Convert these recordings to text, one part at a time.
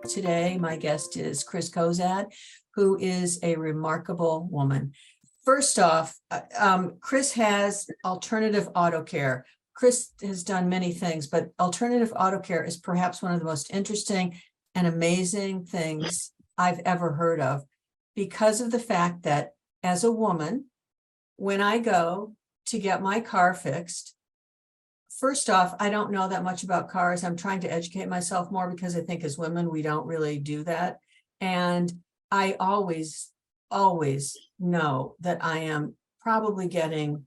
Today, my guest is Chris Cozad, who is a remarkable woman. First off, Chris has alternative auto care. Chris has done many things, but alternative auto care is perhaps one of the most interesting and amazing things I've ever heard of, because of the fact that as a woman, when I go to get my car fixed, first off, I don't know that much about cars. I'm trying to educate myself more because I think as women, we don't really do that. And I always know that I am probably getting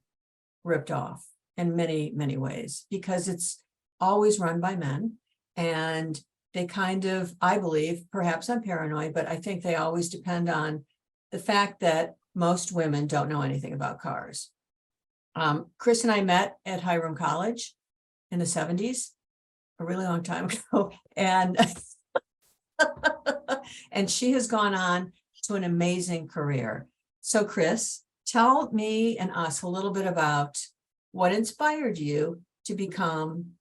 ripped off in many, many ways, because it's always run by men. And they kind of, I believe, perhaps I'm paranoid, but I think they always depend on the fact that most women don't know anything about cars. Chris and I met at Hiram College in the 70s, a really long time ago. And, and she has gone on to an amazing career. So Chris, tell me and us a little bit about what inspired you to become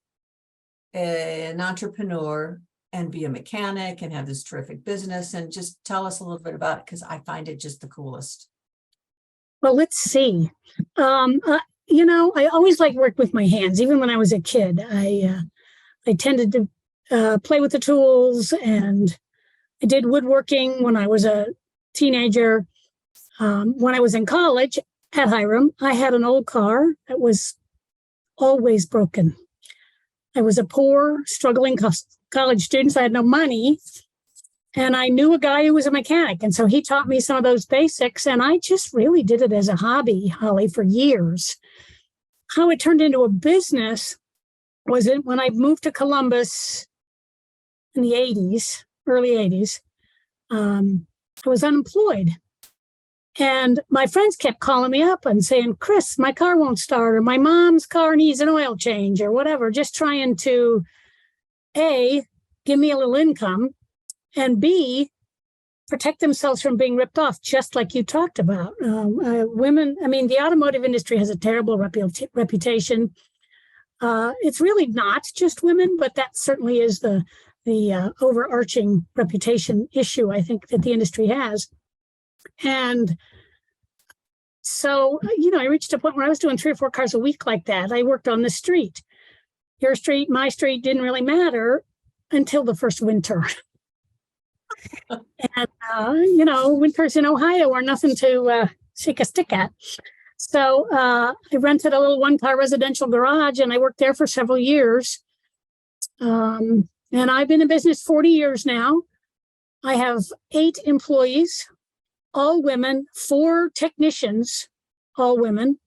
an entrepreneur and be a mechanic and have this terrific business, and just tell us a little bit about it, because I find it just the coolest. Well, let's see. I always like work with my hands. Even when I was a kid, I tended to play with the tools, and I did woodworking when I was a teenager. When I was in college at Hiram, I had an old car that was always broken. I was a poor, struggling college student, so I had no money. And I knew a guy who was a mechanic. And so he taught me some of those basics. And I just really did it as a hobby, Holly, for years. How it turned into a business was when I moved to Columbus in the 80s, early 80s. I was unemployed. And my friends kept calling me up and saying, Chris, my car won't start, or my mom's car needs an oil change, or whatever, just trying to, A, give me a little income, and B, protect themselves from being ripped off, just like you talked about. Women, the automotive industry has a terrible reputation. It's really not just women, but that certainly is the overarching reputation issue, I think, that the industry has. And so, I reached a point where I was doing 3 or 4 cars a week like that. I worked on the street. Your street, my street didn't really matter until the first winter. And, winters in Ohio are nothing to shake a stick at. So I rented a little 1-car residential garage, and I worked there for several years. And I've been in business 40 years now. I have 8 employees, all women, 4 technicians, all women.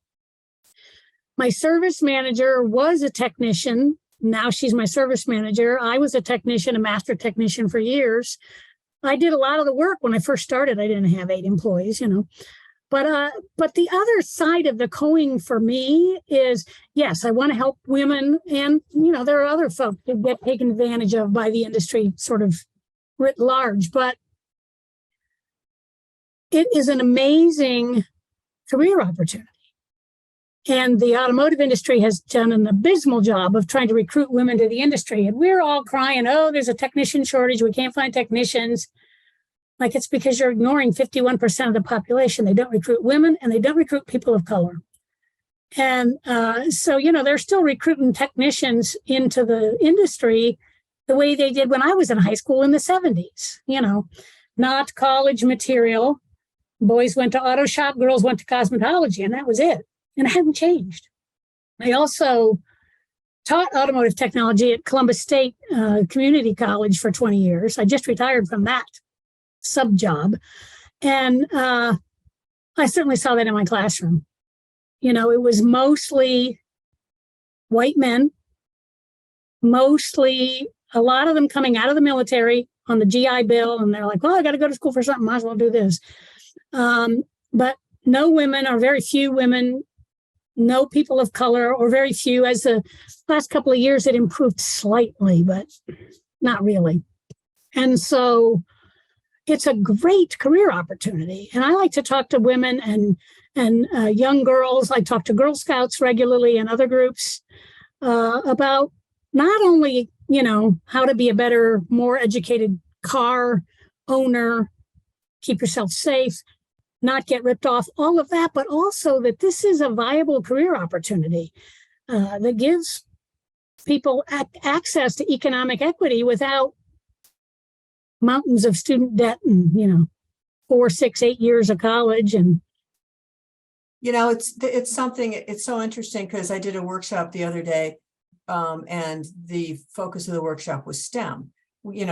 My service manager was a technician. Now she's my service manager. I was a technician, a master technician for years. I did a lot of the work when I first started. I didn't have 8 employees, But the other side of the coin for me is, yes, I want to help women. And, there are other folks who get taken advantage of by the industry sort of writ large. But it is an amazing career opportunity. And the automotive industry has done an abysmal job of trying to recruit women to the industry. And we're all crying, oh, there's a technician shortage. We can't find technicians. Like, it's because you're ignoring 51% of the population. They don't recruit women, and they don't recruit people of color. And so, they're still recruiting technicians into the industry the way they did when I was in high school in the 70s, not college material. Boys went to auto shop, girls went to cosmetology, and that was it. And it hadn't changed. I also taught automotive technology at Columbus State Community College for 20 years. I just retired from that sub job. And I certainly saw that in my classroom. It was mostly white men, mostly a lot of them coming out of the military on the GI Bill. And they're like, well, I got to go to school for something. Might as well do this. But no women, or very few women, no people of color, or very few. As the last couple of years, it improved slightly, but not really. And so it's a great career opportunity. And I like to talk to women and young girls. I talk to Girl Scouts regularly and other groups about not only, how to be a better, more educated car owner, keep yourself safe, not get ripped off, all of that, but also that this is a viable career opportunity that gives people access to economic equity without mountains of student debt and, 4, 6, 8 years of college. And it's something, it's so interesting because I did a workshop the other day, and the focus of the workshop was STEM,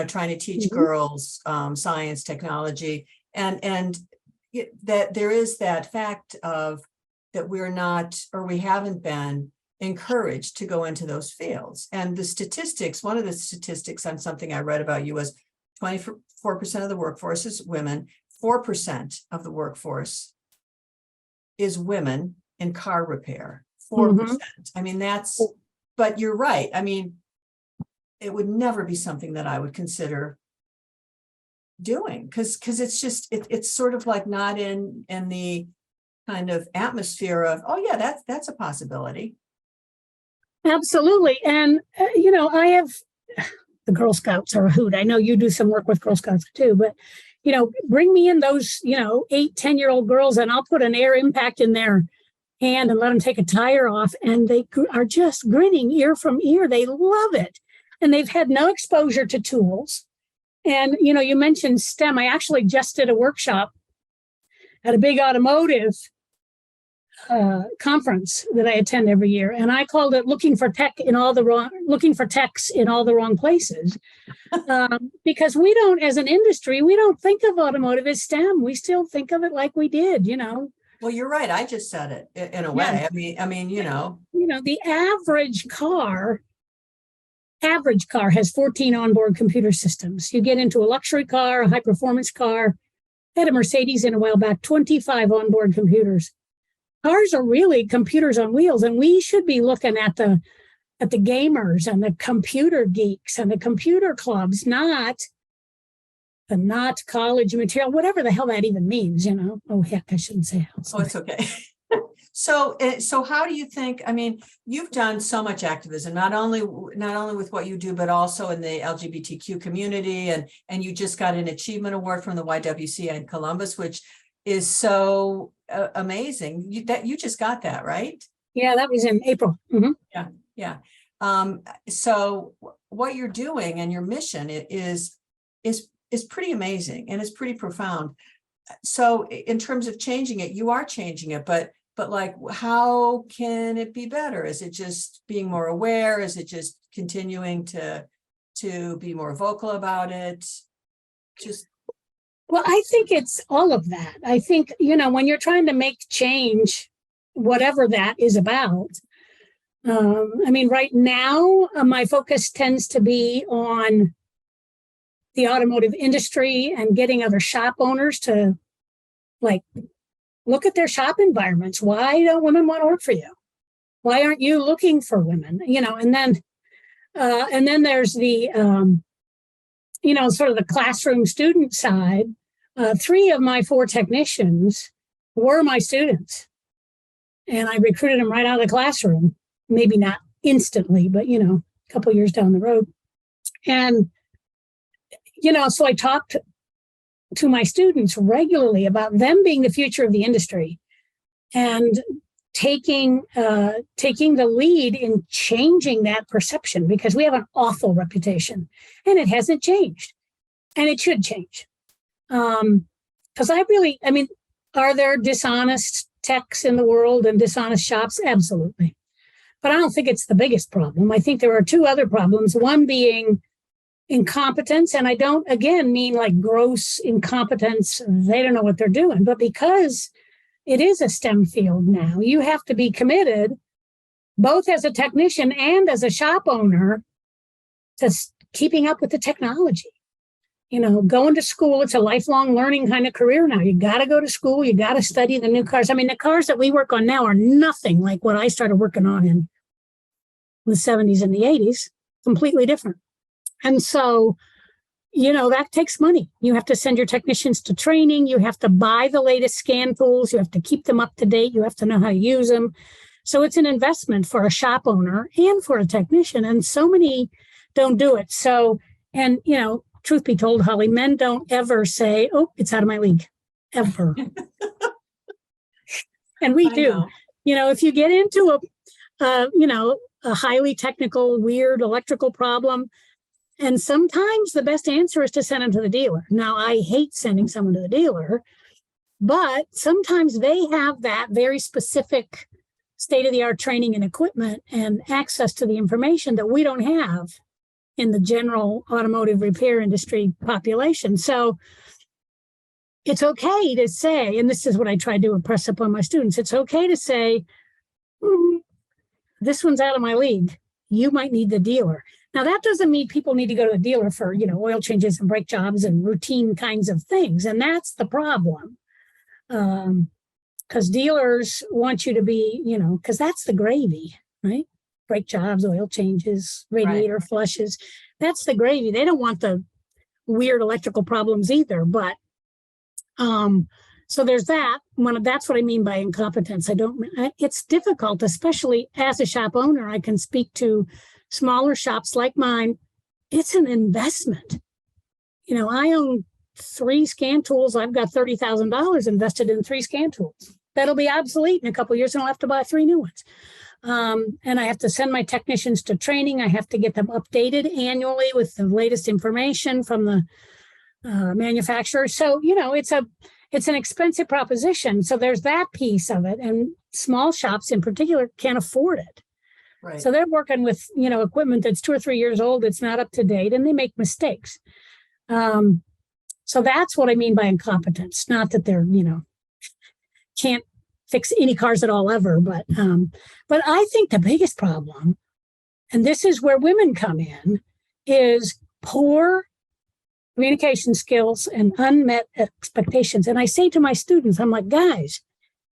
trying to teach girls science, technology, and that there is that fact of that we're not, or we haven't been encouraged to go into those fields. And the statistics, one of the statistics on something I read about you was 24% of the workforce is women, 4% of the workforce is women in car repair, 4%. I mean, but you're right. I mean, it would never be something that I would consider doing because it's just, it's sort of like not in the kind of atmosphere of, oh yeah, that's a possibility. Absolutely. And, I have, the Girl Scouts are a hoot. I know you do some work with Girl Scouts too, but, bring me in those, 8, 10-year-old girls and I'll put an air impact in their hand and let them take a tire off. And they are just grinning ear from ear. They love it. And they've had no exposure to tools. And, you mentioned STEM. I actually just did a workshop at a big automotive conference that I attend every year, and I called it looking for techs in all the wrong places, because we don't, as an industry, we don't think of automotive as STEM. We still think of it like we did, Well, you're right. I just said it in a way. I mean, the average car has 14 onboard computer systems. You get into a luxury car, a high performance car. I had a Mercedes in a while back, 25 onboard computers. Cars are really computers on wheels, and we should be looking at the gamers and the computer geeks and the computer clubs, not college material, whatever the hell that even means, Oh, heck, I shouldn't say hell. Oh, it's okay. So how do you think, I mean, you've done so much activism, not only with what you do, but also in the LGBTQ community, and you just got an achievement award from the YWCA in Columbus, which is so amazing. You just got that, right? Yeah, that was in April. Yeah. So what you're doing and your mission is pretty amazing, and it's pretty profound. So in terms of changing it, you are changing it, but like, how can it be better? Is it just being more aware? Is it just continuing to be more vocal about it? Well, I think it's all of that. I think, when you're trying to make change, whatever that is about, right now, my focus tends to be on the automotive industry and getting other shop owners to look at their shop environments. Why don't women want to work for you? Why aren't you looking for women? And then there's the, sort of the classroom student side. 3 of my 4 technicians were my students, and I recruited them right out of the classroom, maybe not instantly, but, a couple years down the road. And, so I talked to my students regularly about them being the future of the industry and taking the lead in changing that perception, because we have an awful reputation and it hasn't changed, and it should change. Because are there dishonest techs in the world and dishonest shops? Absolutely. But I don't think it's the biggest problem. I think there are 2 other problems, one being incompetence. And I don't, again, mean like gross incompetence. They don't know what they're doing. But because it is a STEM field now, you have to be committed, both as a technician and as a shop owner, to keeping up with the technology. Going to school, it's a lifelong learning kind of career now. You got to go to school. You got to study the new cars. I mean, the cars that we work on now are nothing like what I started working on in the 70s and the 80s, completely different. And so, that takes money. You have to send your technicians to training. You have to buy the latest scan tools. You have to keep them up to date. You have to know how to use them. So it's an investment for a shop owner and for a technician. And so many don't do it. So, and, truth be told, Holly, men don't ever say, oh, it's out of my league, ever. And we do. know. If you get into a highly technical, weird electrical problem, and sometimes the best answer is to send them to the dealer. Now, I hate sending someone to the dealer, but sometimes they have that very specific state-of-the-art training and equipment and access to the information that we don't have in the general automotive repair industry population. So it's okay to say, and this is what I try to impress upon my students, it's okay to say, this one's out of my league. You might need the dealer. Now, that doesn't mean people need to go to the dealer for, oil changes and brake jobs and routine kinds of things. And that's the problem. Because dealers want you to be, because that's the gravy, right? Brake jobs, oil changes, radiator flushes. That's the gravy. They don't want the weird electrical problems either. But so there's that. That's what I mean by incompetence. It's difficult, especially as a shop owner. I can speak to smaller shops like mine. It's an investment. I own 3 scan tools. I've got $30,000 invested in 3 scan tools. That'll be obsolete in a couple of years, and I'll have to buy 3 new ones. And I have to send my technicians to training. I have to get them updated annually with the latest information from the manufacturer. So, it's an expensive proposition. So there's that piece of it. And small shops in particular can't afford it. Right. So they're working with, equipment that's 2 or 3 years old. It's not up to date, and they make mistakes. So that's what I mean by incompetence. Not that they're, can't fix any cars at all ever, but I think the biggest problem, and this is where women come in, is poor communication skills and unmet expectations. And I say to my students, I'm like, guys,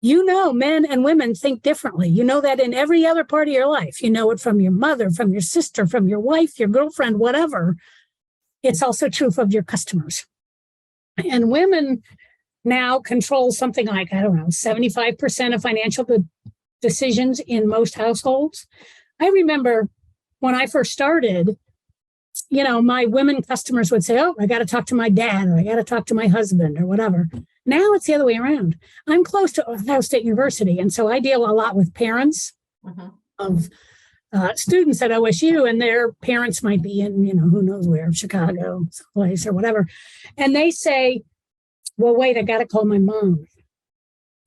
men and women think differently. You know that in every other part of your life. You know it from your mother, from your sister, from your wife, your girlfriend, whatever. It's also true of your customers. And women now control something like, 75% of financial decisions in most households. I remember when I first started, my women customers would say, oh, I got to talk to my dad, or I got to talk to my husband, or whatever. Now it's the other way around. I'm close to Ohio State University, and so I deal a lot with parents of students at OSU, and their parents might be in, who knows where, Chicago, someplace or whatever. And they say, well, wait, I got to call my mom.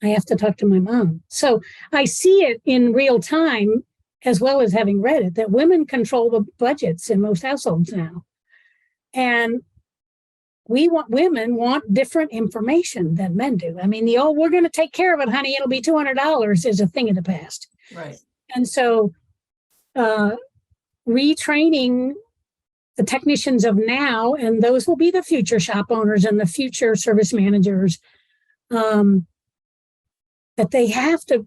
I have to talk to my mom. So I see it in real time, as well as having read it, that women control the budgets in most households now. And women want different information than men do. I mean, we're going to take care of it, honey, it'll be $200 is a thing of the past. Right. And so retraining the technicians of now, and those will be the future shop owners and the future service managers, that they have to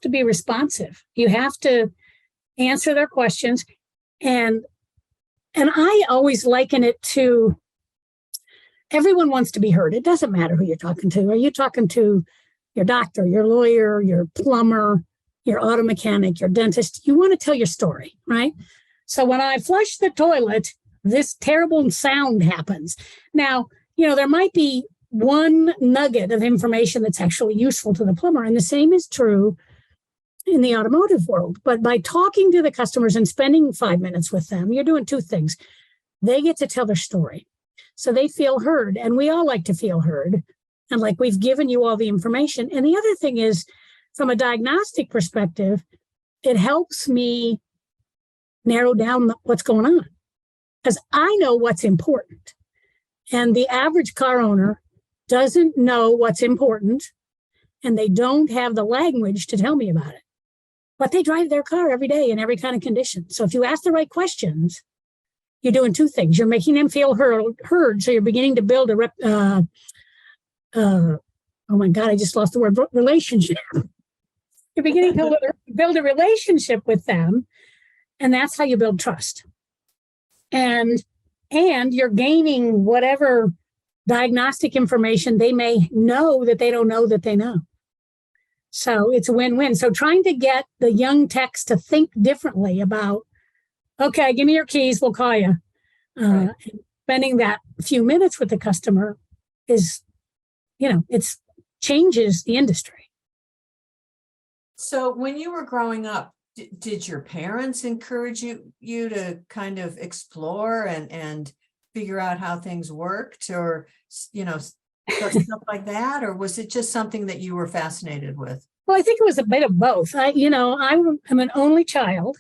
be responsive. You have to answer their questions. And I always liken it to, everyone wants to be heard. It doesn't matter who you're talking to. Are you talking to your doctor, your lawyer, your plumber, your auto mechanic, your dentist? You want to tell your story, right? So when I flush the toilet, this terrible sound happens. Now, there might be one nugget of information that's actually useful to the plumber, and the same is true in the automotive world. But by talking to the customers and spending 5 minutes with them, you're doing 2 things. They get to tell their story. So they feel heard, and we all like to feel heard. And like, we've given you all the information. And the other thing is, from a diagnostic perspective, it helps me narrow down what's going on, because I know what's important. And the average car owner doesn't know what's important, and they don't have the language to tell me about it. But they drive their car every day in every kind of condition. So if you ask the right questions, you're doing 2 things. You're making them feel heard. So you're beginning to build oh my God, I just lost the word, relationship. You're beginning to build a relationship with them. And that's how you build trust. And you're gaining whatever diagnostic information they may know that they don't know that they know. So it's a win-win. So trying to get the young techs to think differently about, okay, give me your keys, we'll call you. Right. spending that few minutes with the customer is, it's changes the industry. So when you were growing up, did your parents encourage you to kind of explore and figure out how things worked, or, stuff like that? Or was it just something that you were fascinated with? Well, I think it was a bit of both. I'm an only child,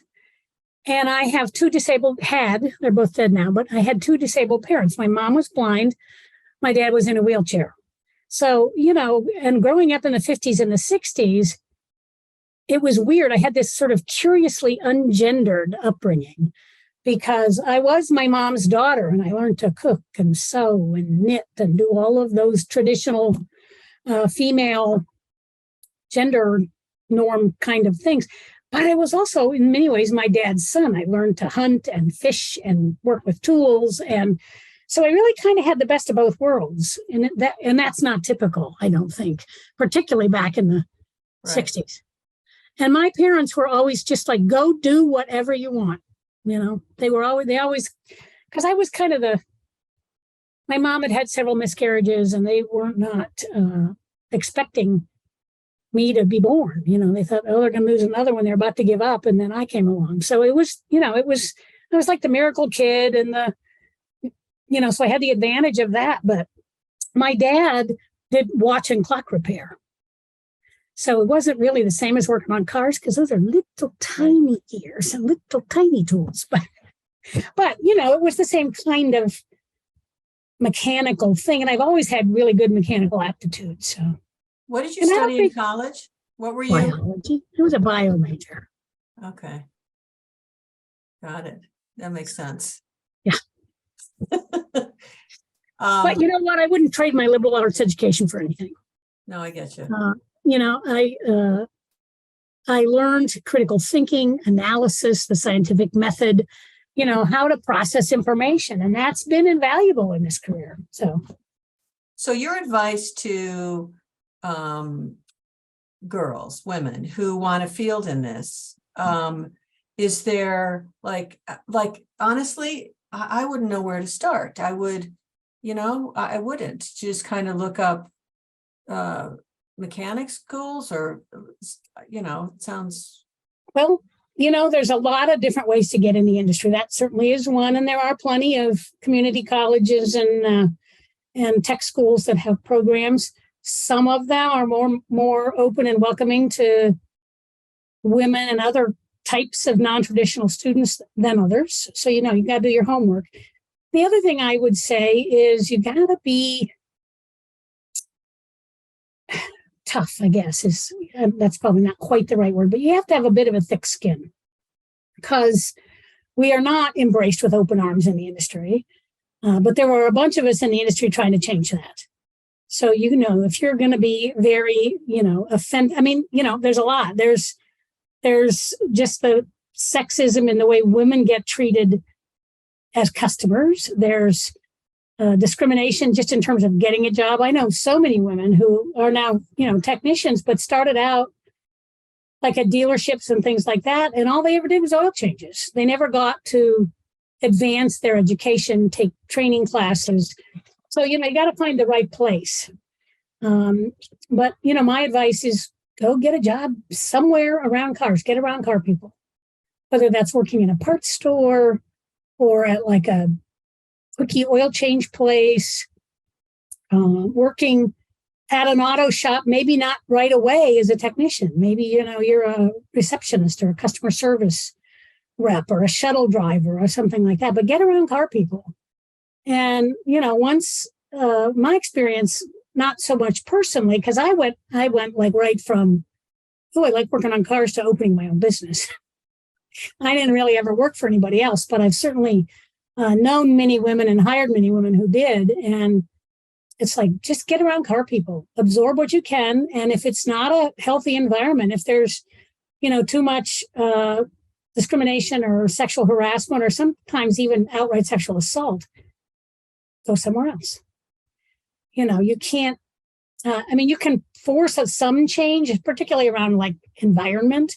and I have they're both dead now, but I had two disabled parents. My mom was blind. My dad was in a wheelchair. So, and growing up in the 50s and the 60s, it was weird. I had this sort of curiously ungendered upbringing because I was my mom's daughter, and I learned to cook and sew and knit and do all of those traditional female gender norm kind of things. But I was also, in many ways, my dad's son. I learned to hunt and fish and work with tools. And so I really kind of had the best of both worlds. And that's not typical, I don't think, particularly back in the 60s. And my parents were always just like, go do whatever you want. They always, because I was kind of my mom had several miscarriages, and they were not expecting me to be born. They thought, oh, they're going to lose another one. They're about to give up. And then I came along. So I was like the miracle kid, and so I had the advantage of that. But my dad did watch and clock repair. So it wasn't really the same as working on cars, because those are little tiny gears and little tiny tools. But it was the same kind of mechanical thing. And I've always had really good mechanical aptitude. So what did you study in college? What were you? Biology. I was a bio major. Okay. Got it. That makes sense. Yeah. But you know what? I wouldn't trade my liberal arts education for anything. No, I get you. I learned critical thinking, analysis, the scientific method, how to process information. And that's been invaluable in this career. So your advice to girls, women who want to field in this, is there like honestly, I wouldn't know where to start. I wouldn't just kind of look up mechanic schools, or it sounds well, there's a lot of different ways to get in the industry. That certainly is one, and there are plenty of community colleges and tech schools that have programs. Some of them are more open and welcoming to women and other types of non-traditional students than others. So you got to do your homework. The other thing I would say is you got to be tough, I guess, that's probably not quite the right word, but you have to have a bit of a thick skin, because we are not embraced with open arms in the industry. But there were a bunch of us in the industry trying to change that. So, if you're going to be very, there's a lot. There's just the sexism in the way women get treated as customers. There's discrimination just in terms of getting a job. I know so many women who are now, technicians, but started out like at dealerships and things like that. And all they ever did was oil changes. They never got to advance their education, take training classes. So, you got to find the right place. But, my advice is go get a job somewhere around cars, get around car people, whether that's working in a parts store or at like a quickie oil change place, working at an auto shop, maybe not right away as a technician. Maybe, you're a receptionist or a customer service rep or a shuttle driver or something like that, but get around car people. And, once my experience, not so much personally, because I went like right from, I like working on cars to opening my own business. I didn't really ever work for anybody else, but I've certainly known many women and hired many women who did. And it's like, just get around car people, absorb what you can. And if it's not a healthy environment, if there's, too much discrimination or sexual harassment, or sometimes even outright sexual assault, go somewhere else. You can't, you can force some change, particularly around like environment,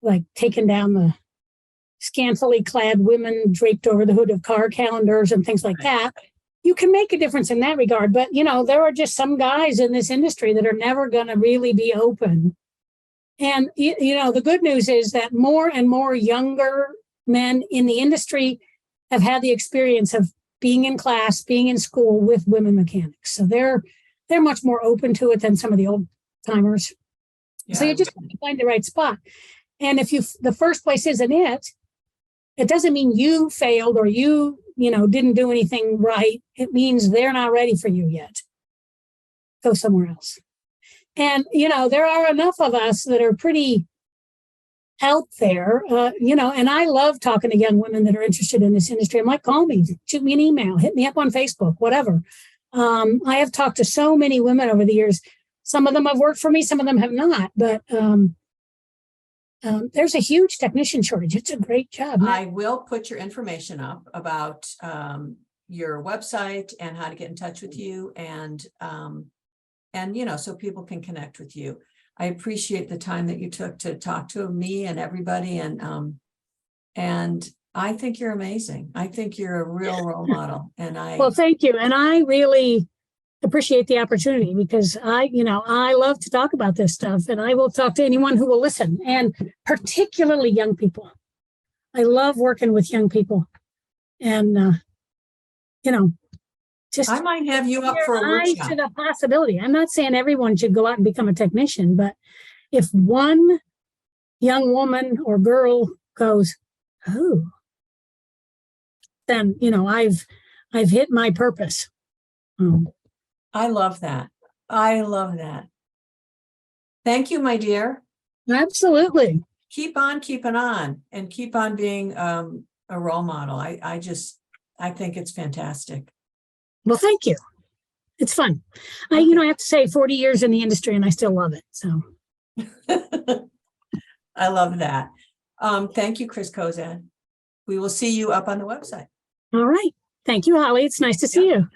like taking down the scantily clad women draped over the hood of car calendars and things like that. You can make a difference in that regard. But, there are just some guys in this industry that are never going to really be open. And, the good news is that more and more younger men in the industry have had the experience of being in class, being in school with women mechanics. So they're much more open to it than some of the old timers. Yeah. So you just have to find the right spot. And if the first place isn't it, it doesn't mean you failed or you didn't do anything right. It means they're not ready for you yet. Go somewhere else. And, there are enough of us that are pretty out there, and I love talking to young women that are interested in this industry. I'm like, call me, shoot me an email, hit me up on Facebook, whatever. I have talked to so many women over the years. Some of them have worked for me, some of them have not, but there's a huge technician shortage. It's a great job. I will put your information up about your website and how to get in touch with you, and so people can connect with you. I appreciate the time that you took to talk to me and everybody, and I think you're amazing. I think you're a real role model, well, thank you, and I really appreciate the opportunity because I love to talk about this stuff, and I will talk to anyone who will listen, and particularly young people. I love working with young people, and just I might have you up for a workshop. To the possibility. I'm not saying everyone should go out and become a technician, but if one young woman or girl goes, oh, then I've hit my purpose. I love that. I love that. Thank you, my dear. Absolutely. Keep on keeping on, and keep on being a role model. I think it's fantastic. Well, thank you. It's fun. Okay. I have to say 40 years in the industry and I still love it. So I love that. Thank you, Chris Cozad. We will see you up on the website. All right. Thank you, Holly. It's nice to see you.